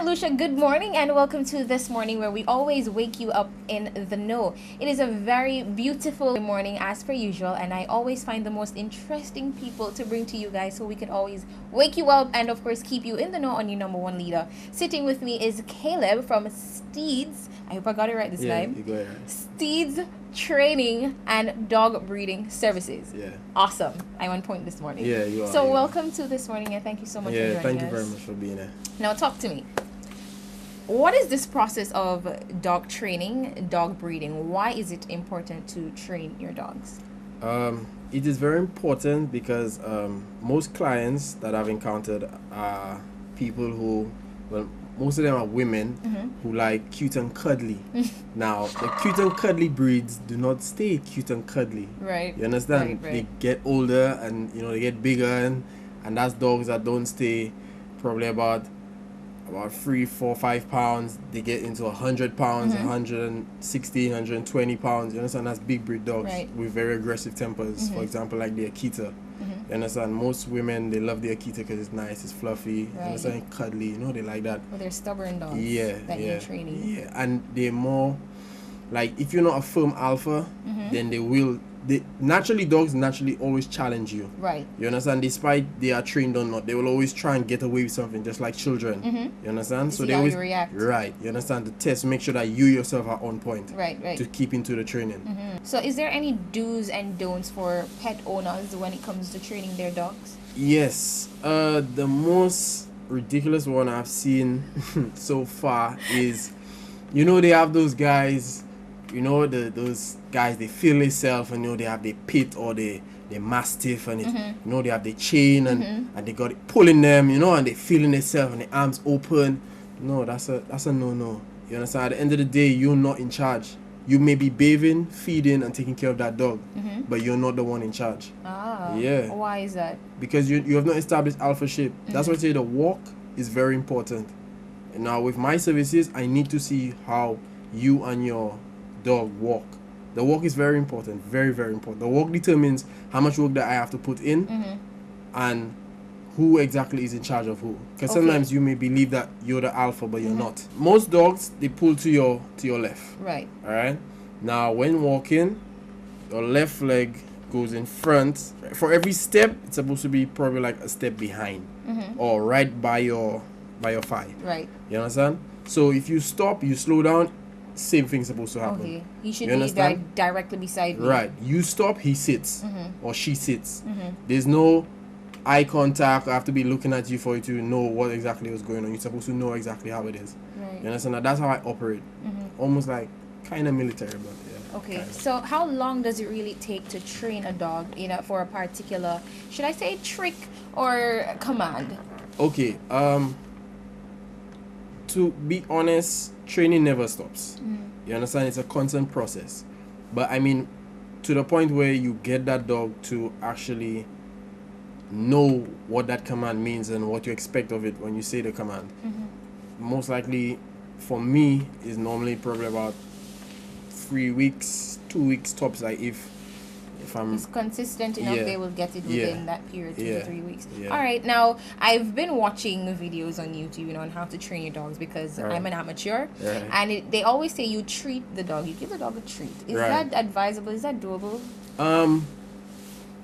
Lucia, good morning and welcome to This Morning, where we always wake you up in the know. It is a very beautiful morning as per usual, and I always find the most interesting people to bring to you guys so we can always wake you up and of course keep you in the know on your number one leader. Sitting with me is Caleb from Steeds. I hope I got it right this time. You go ahead. Steeds Training and Dog Breeding Services. Yeah. Awesome. I'm on point this morning. Yeah, you are. So welcome to This Morning and thank you so much for joining us. Thank you very much for being here. Now talk to me. What is this process of dog training, dog breeding? Why is it important to train your dogs? It is very important because most clients that I've encountered are people who, well, most of them are women who like cute and cuddly. Now, the cute and cuddly breeds do not stay cute and cuddly. Right. You understand? Right. They get older and they get bigger, and that's dogs that don't stay probably about 3, 4, 5 pounds. They get into 100 pounds, 160, 120 pounds. You understand? That's big breed dogs with very aggressive tempers. For example, like the Akita. You understand? Most women, they love the Akita because it's nice, it's fluffy, you understand? Cuddly, they like that. Well, they're stubborn dogs. That you're training. Yeah, and they're more like, if you're not a firm alpha, then dogs naturally always challenge you. Right. You understand? Despite they are trained or not, they will always try and get away with something, just like children. You understand? So they always react. Right. You understand? To test, make sure that you yourself are on point. Right. To keep into the training. So is there any do's and don'ts for pet owners when it comes to training their dogs? Yes. The most ridiculous one I've seen so far is, they have those guys. Those guys, they feel themselves, and they have the pit or the mastiff, and they have the chain, and they got it pulling them, and they feeling themselves, and the arms open. No, that's a no. You understand? At the end of the day, you're not in charge. You may be bathing, feeding, and taking care of that dog, but you're not the one in charge. Yeah. Why is that? Because you have not established alpha shape. That's why I say the walk is very important. And now with my services, I need to see how you and your dog walk. The walk is very important, very, very important. The walk determines how much work that I have to put in and who exactly is in charge of who. Because sometimes you may believe that you're the alpha, but you're not. Most dogs, they pull to your left. Right. All right. Now, when walking, your left leg goes in front. For every step, it's supposed to be probably like a step behind or right by your thigh. Right. You understand? So if you stop, you slow down, same thing's supposed to happen. Okay. He should be directly beside me. Right. You stop, he sits or she sits. There's no eye contact. I have to be looking at you for you to know what exactly is going on. You're supposed to know exactly how it is. Right. You understand? That's how I operate. Almost like kind of military, but yeah. Okay. Kinda. So how long does it really take to train a dog, for a particular, should I say trick or command? Okay. To be honest, training never stops. You understand? It's a constant process. But I mean, to the point where you get that dog to actually know what that command means and what you expect of it when you say the command. Most likely, for me, is normally probably about 3 weeks, 2 weeks tops. Like if I'm It's consistent enough, they will get it within that period, 2 to 3 weeks. Yeah. All right. Now, I've been watching videos on YouTube, on how to train your dogs because I'm an amateur. And they always say you treat the dog. You give the dog a treat. Is that advisable? Is that doable?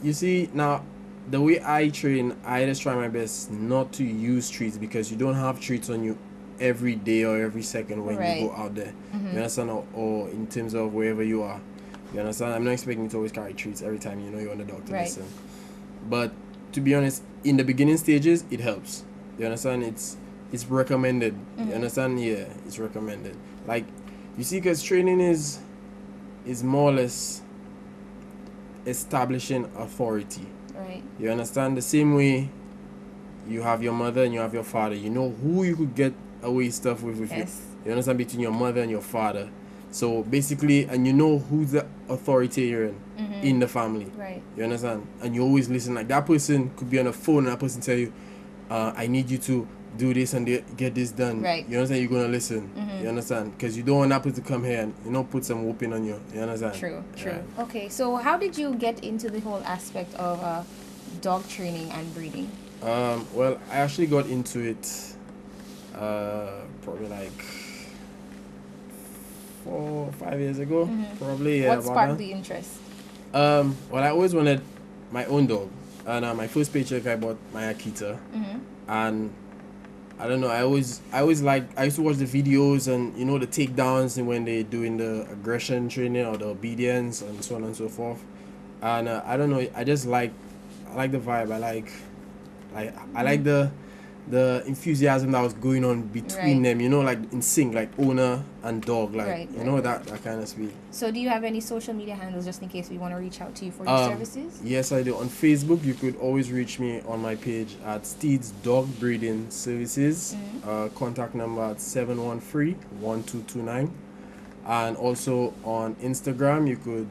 You see, now, the way I train, I just try my best not to use treats because you don't have treats on you every day or every second when you go out there. You understand? Or in terms of wherever you are. You understand? I'm not expecting you to always carry treats every time you want the dog to listen. But to be honest, in the beginning stages, it helps. You understand? It's recommended. You understand? Yeah, it's recommended. Like, you see, because training is more or less establishing authority. Right. You understand? The same way you have your mother and you have your father. You know who you could get away stuff with you. You understand? Between your mother and your father. So basically, and you know who's the authoritarian in the family. Right. You understand? And you always listen. Like, that person could be on the phone and that person tell you, I need you to do this and get this done. Right. You understand? You're going to listen. You understand? Because you don't want that person to come here and, put some whooping on you. You understand? True. Okay, so how did you get into the whole aspect of dog training and breeding? Well, I actually got into it Probably like 4 or 5 years ago. Probably, yeah. What sparked the interest? Well, I always wanted my own dog, and my first paycheck I bought my Akita, and I don't know. I always like. I used to watch the videos and the takedowns and when they doing the aggression training or the obedience and so on and so forth. And I don't know. I just I like the vibe. I like the enthusiasm that was going on between them. Like in sync, like owner and dog. Like that kind of speed. So do you have any social media handles just in case we want to reach out to you for your services? Yes, I do. On Facebook, you could always reach me on my page at Steed's Dog Breeding Services. Contact number at 713-1229. And also on Instagram, you could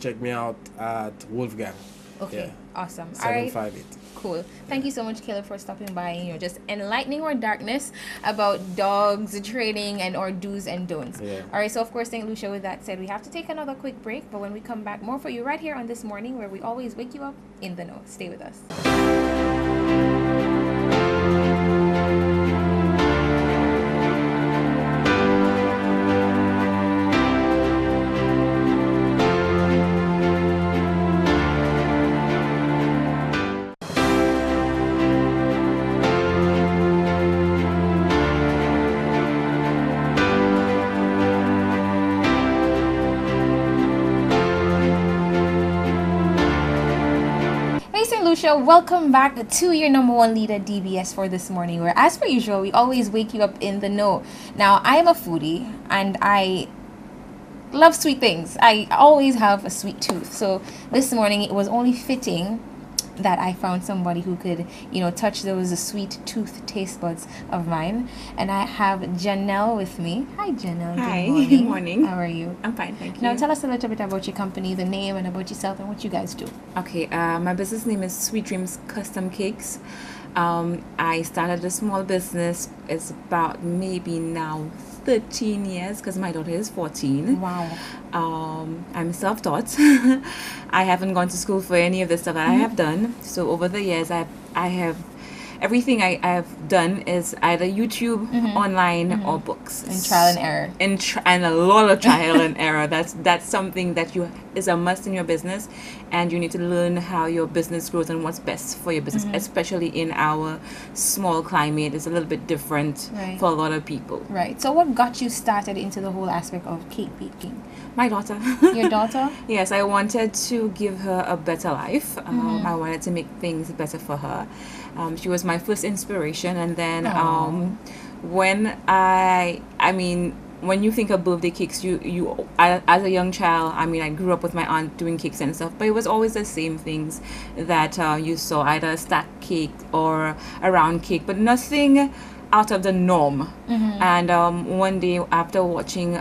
check me out at Wolfgang. Okay, awesome. 758. Cool. Thank you so much, Caleb, for stopping by and just enlightening our darkness about dogs, training, and our do's and don'ts. Yeah. All right, so of course, St. Lucia, with that said, we have to take another quick break, but when we come back, more for you right here on This Morning, where we always wake you up in the know. Stay with us. Lucia, welcome back to your number one leader, DBS, for This Morning, where as per usual we always wake you up in the know. Now, I am a foodie and I love sweet things. I always have a sweet tooth, so this morning it was only fitting that I found somebody who could, touch those sweet tooth taste buds of mine. And I have Janelle with me. Hi, Janelle. Hi. Good morning. How are you? I'm fine, thank you. Now, tell us a little bit about your company, the name, and about yourself and what you guys do. Okay, my business name is Sweet Dreams Custom Cakes. I started a small business. It's about maybe now 13 years because my daughter is 14. Wow. I'm self-taught. I haven't gone to school for any of the stuff that I have done. So over the years, I have everything I have done is either YouTube, online, or books. And trial and error. And a lot of trial and error. That's something that is a must in your business, and you need to learn how your business grows and what's best for your business, especially in our small climate. It's a little bit different for a lot of people. Right. So what got you started into the whole aspect of cake baking? My daughter. Your daughter? Yes, I wanted to give her a better life. I wanted to make things better for her. She was my first inspiration, and then when you think of birthday cakes, you as a young child, I grew up with my aunt doing cakes and stuff, but it was always the same things that you saw, either a stacked cake or a round cake, but nothing out of the norm. And one day after watching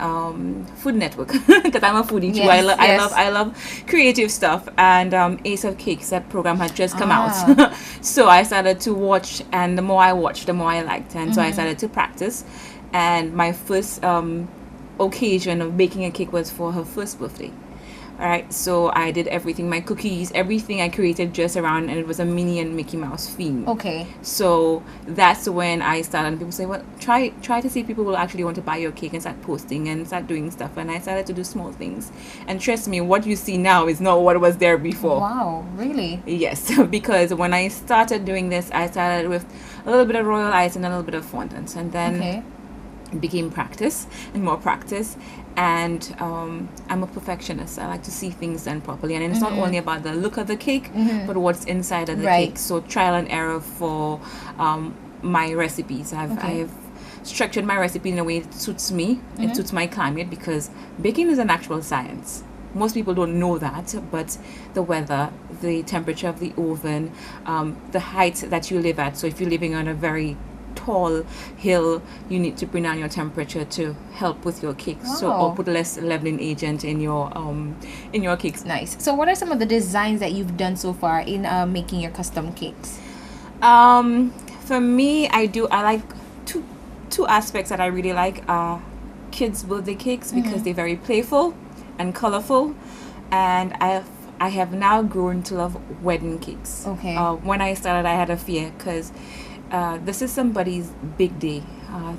Food Network, because I'm a foodie too, I love creative stuff, and Ace of Cakes, that program had just come out. So I started to watch, and the more I watched, the more I liked, and so I started to practice. And my first occasion of baking a cake was for her first birthday. All right, so I did everything, my cookies, everything I created just around, and it was a Minnie and Mickey Mouse theme. Okay. So that's when I started, and people say, well, try to see if people will actually want to buy your cake, and start posting and start doing stuff. And I started to do small things. And trust me, what you see now is not what was there before. Wow, really? Yes, because when I started doing this, I started with a little bit of royal ice and a little bit of fondant, and then it became practice and more practice. And I'm a perfectionist. I like to see things done properly, and it's not only about the look of the cake, but what's inside of the cake. So trial and error for my recipes. I have structured my recipe in a way that suits me. It suits my climate, because baking is an actual science. Most people don't know that, but the weather, the temperature of the oven, the height that you live at. So if you're living on a very tall hill, you need to bring down your temperature to help with your cakes. So, or put less leavening agent in your cakes. Nice. So what are some of the designs that you've done so far in making your custom cakes? For me, I like two aspects that I really like are kids' birthday cakes, because they're very playful and colorful, and I have now grown to love wedding cakes. Okay. When I started, I had a fear, because this is somebody's big day,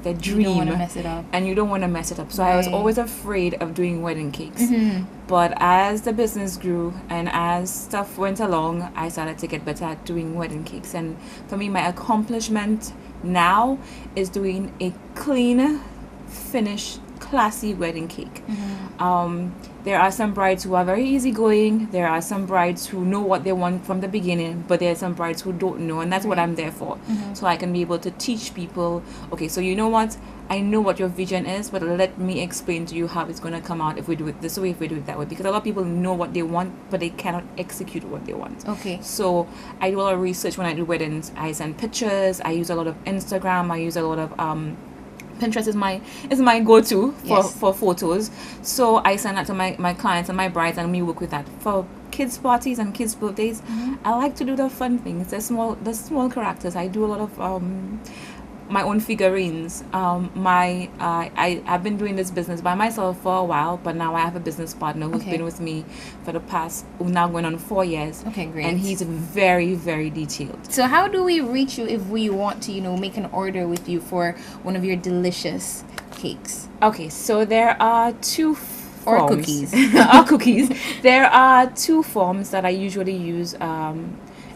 their dream. You don't want to mess it up. And you don't want to mess it up. So I was always afraid of doing wedding cakes. Mm-hmm. But as the business grew and as stuff went along, I started to get better at doing wedding cakes. And for me, my accomplishment now is doing a clean, finished, classy wedding cake. There are some brides who are very easygoing. There are some brides who know what they want from the beginning, but there are some brides who don't know, and that's what I'm there for. So I can be able to teach people, okay, so you know what? I know what your vision is, but let me explain to you how it's going to come out if we do it this way, if we do it that way. Because a lot of people know what they want, but they cannot execute what they want. Okay. So I do a lot of research when I do weddings. I send pictures. I use a lot of Instagram. I use a lot of Pinterest is my go-to for photos. So I send that to my clients and my brides, and we work with that for kids' parties and kids' birthdays. I like to do the fun things, the small characters. I do a lot of my own figurines. I've been doing this business by myself for a while, but now I have a business partner who's been with me for the past, now going on 4 years. Okay, great. And he's very, very detailed. So how do we reach you if we want to, make an order with you for one of your delicious cakes? Okay, so there are two or forms. cookies. Or cookies. There are two forms that I usually use.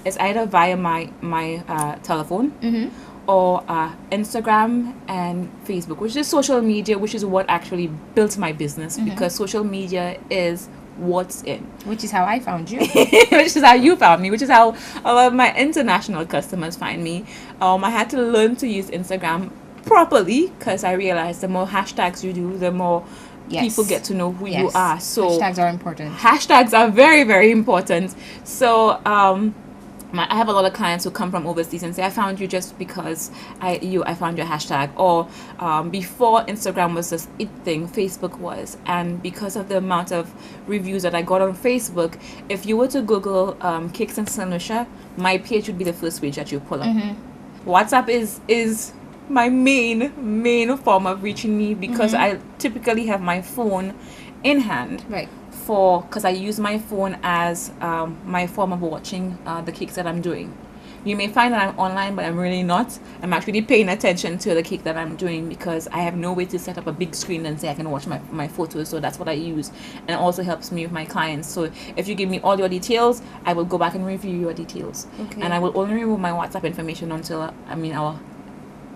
It's either via my telephone, or Instagram and Facebook, which is social media, which is what actually built my business, because social media is what's in. Which is how I found you. Which is how you found me, which is how a lot of my international customers find me. I had to learn to use Instagram properly, because I realized the more hashtags you do, the more people get to know who you are. So hashtags are important. Hashtags are very, very important. So I have a lot of clients who come from overseas and say, I found you just because I found your hashtag. Or before Instagram was this it thing, Facebook was. And because of the amount of reviews that I got on Facebook, if you were to Google Cakes in St. Lucia, my page would be the first page that you pull up. WhatsApp is my main form of reaching me, because I typically have my phone in hand. Right. Because I use my phone as my form of watching the cakes that I'm doing. You may find that I'm online, but I'm really not. I'm actually paying attention to the cake that I'm doing, because I have no way to set up a big screen and say I can watch my photos. So that's what I use, and it also helps me with my clients. So if you give me all your details, I will go back and review your details, and I will only remove my WhatsApp information until our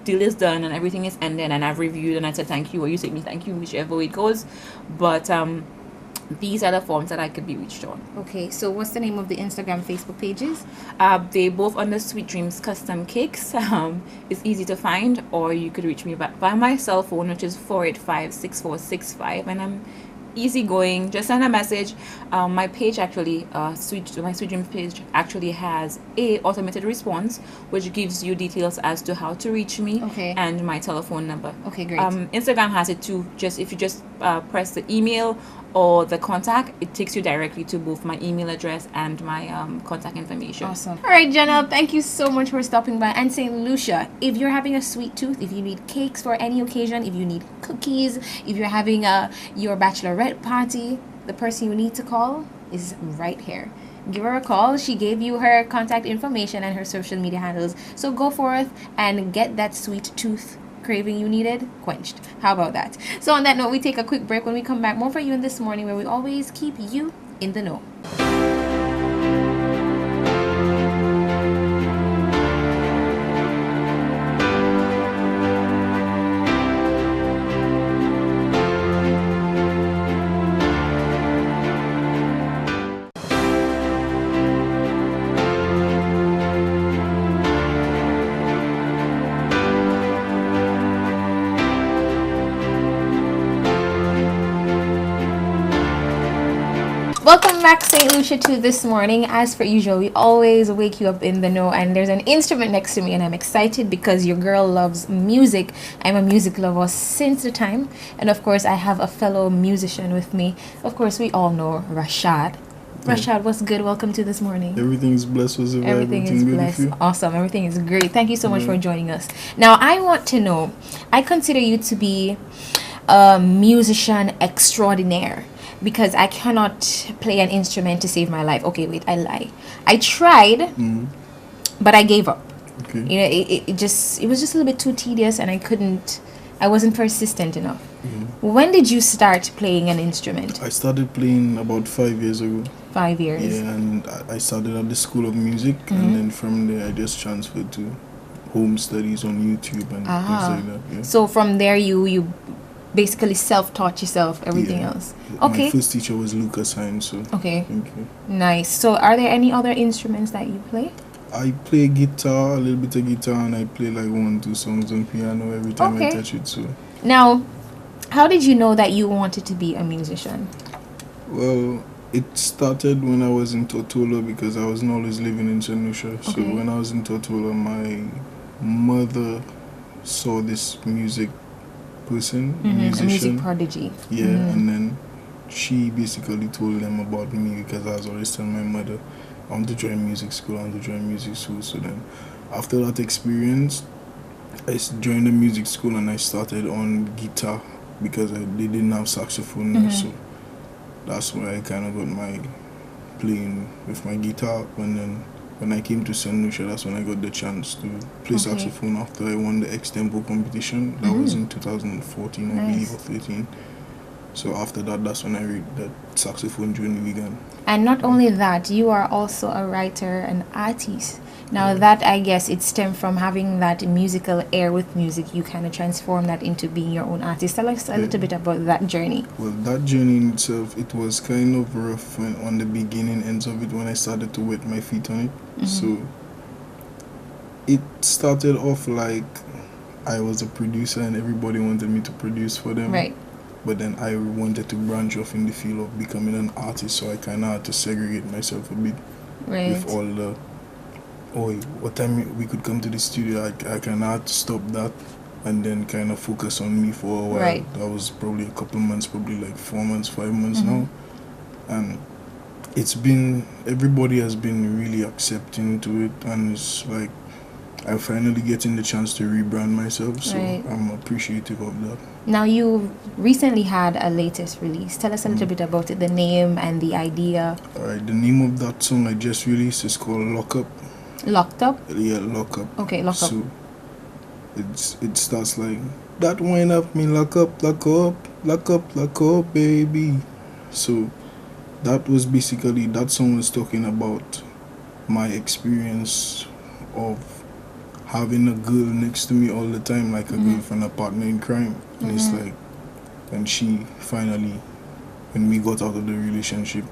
deal is done and everything is ended, and I've reviewed and I said thank you, or you say me thank you, whichever way it goes. But these are the forms that I could be reached on. Okay, so what's the name of the Instagram, Facebook pages? They both under Sweet Dreams Custom Cakes. It's easy to find, or you could reach me by my cell phone, which is 485-6465, and I'm easygoing. Just send a message. My page actually, my Sweet Dreams page actually has a automated response, which gives you details as to how to reach me, and my telephone number. Okay, great. Instagram has it too. If you press the email or the contact, it takes you directly to both my email address and my contact information. Awesome. All right, Janelle, thank you so much for stopping by. And St. Lucia, if you're having a sweet tooth, if you need cakes for any occasion, if you need cookies, if you're having your bachelorette party, the person you need to call is right here. Give her a call. She gave you her contact information and her social media handles. So go forth and get that sweet tooth craving you needed quenched. How about that? So on that note, we take a quick break. When we come back, more for you in This Morning, where we always keep you in the know. Welcome back, St. Lucia, to This Morning. As per usual, we always wake you up in the know, and there's an instrument next to me, and I'm excited because your girl loves music. I'm a music lover since the time, and of course I have a fellow musician with me. Of course, we all know Rashad. Rashad, what's good? Welcome to This Morning. Everything's blessed. Was it Everything is blessed. Awesome. Everything is great. Thank you so much for joining us. Now, I want to know, I consider you to be a musician extraordinaire, because I cannot play an instrument to save my life. Okay, wait, I lie. I tried, but I gave up. You know, it was just a little bit too tedious, and I wasn't persistent enough. When did you start playing an instrument? I started playing about 5 years ago. 5 years. Yeah, and I started at the School of Music, and then from there I just transferred to home studies on YouTube and things like that. Yeah. So from there you basically self-taught yourself everything else. Okay. My first teacher was Lucas Hines. So okay. Nice. So are there any other instruments that you play? I play guitar, a little bit of guitar, and I play like 1-2 songs on piano every time I touch it. So now, how did you know that you wanted to be a musician? Well, it started when I was in Tortola because I wasn't always living in St. Lucia. So when I was in Tortola, my mother saw this music person, musician. A music prodigy. Yeah, and then she basically told them about me because I was always telling my mother, I want to join music school, So then after that experience, I joined the music school and I started on guitar because they didn't have saxophone there, so that's where I kind of got my playing with my guitar. And then when I came to St. Lucia, that's when I got the chance to play saxophone after I won the X-Tempo competition. That was in 2014, I believe, or 13. So after that, that's when I read that saxophone journey began. And not only that, you are also a writer and artist. Now that, I guess, it stemmed from having that musical air with music. You kind of transform that into being your own artist. Tell us a little bit about that journey. Well, that journey in itself, it was kind of rough on the beginning ends of it when I started to wet my feet on it. So it started off like I was a producer and everybody wanted me to produce for them. Right. But then I wanted to branch off in the field of becoming an artist, so I kind of had to segregate myself a bit with all the, what time we could come to the studio. I kind of had to stop that and then kind of focus on me for a while. Right. That was probably a couple months, probably like 4 months, 5 months now. And everybody has been really accepting to it, and it's like I'm finally getting the chance to rebrand myself, so I'm appreciative of that. Now, you recently had a latest release. Tell us a little bit about it, the name and the idea. Alright, the name of that song I just released is called Lock Up. Locked Up? Yeah, Lock Up. Okay, Lock Up. So it starts like, that wind up me, lock up, lock up, lock up, lock up, baby. So that was basically, that song was talking about my experience of having a girl next to me all the time, like a girlfriend, a partner in crime. And it's like, when we got out of the relationship,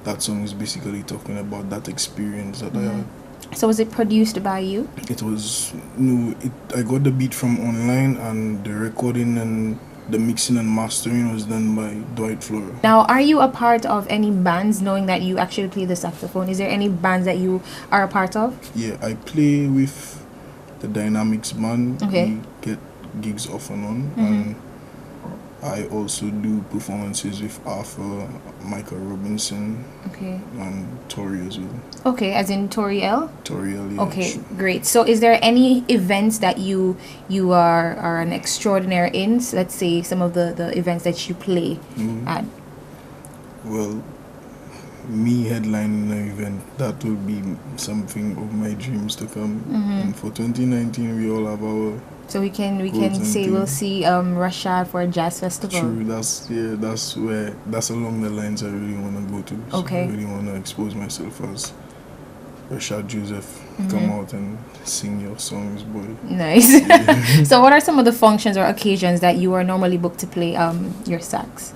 that song is basically talking about that experience that I had. So was it produced by you? It was, I got the beat from online, and the recording and the mixing and mastering was done by Dwight Flora. Now, are you a part of any bands, knowing that you actually play the saxophone? Is there any bands that you are a part of? Yeah, I play with the Dynamics band. Okay. We get gigs off and on, and I also do performances with Arthur, Michael Robinson, and Tori as well. Okay, as in Toriel? Toriel, yeah. Okay, great. So is there any events that you are an extraordinaire in? So let's say some of the events that you play at. Well, me headlining an event, that will be something of my dreams to come. And for 2019, we all have our. So we can say we'll see Rashad for a jazz festival. True, that's along the lines I really want to go to. So I really want to expose myself as Rashad Joseph. Come out and sing your songs, boy. Nice. So what are some of the functions or occasions that you are normally booked to play your sax?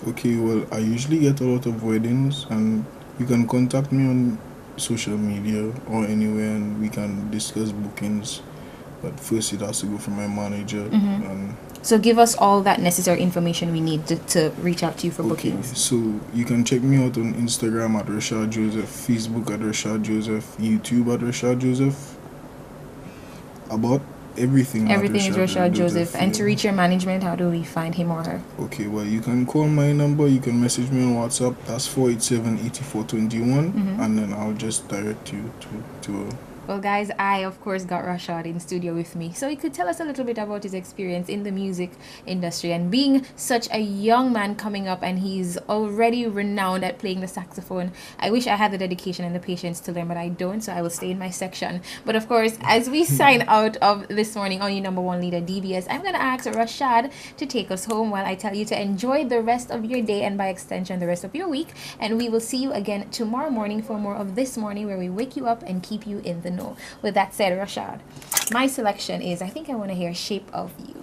Okay, well, I usually get a lot of weddings, and you can contact me on social media or anywhere, and we can discuss bookings. But first, it has to go from my manager. So give us all that necessary information we need to reach out to you for bookings. So you can check me out on Instagram at Rashad Joseph, Facebook at Rashad Joseph, YouTube at Rashad Joseph. About everything is Rashad Joseph. And to reach your management, how do we find him or her? Okay, well, you can call my number, you can message me on WhatsApp. That's 487-8421, and then I'll just direct you to Well, guys, I of course got Rashad in studio with me, so he could tell us a little bit about his experience in the music industry and being such a young man coming up, and he's already renowned at playing the saxophone. I wish I had the dedication and the patience to learn, but I don't, so I will stay in my section. But of course, as we sign out of this morning on your number one leader, DBS, I'm going to ask Rashad to take us home while I tell you to enjoy the rest of your day and by extension the rest of your week, and we will see you again tomorrow morning for more of This Morning, where we wake you up and keep you in the know. With that said, Rashad, my selection is, I think I want to hear Shape of You.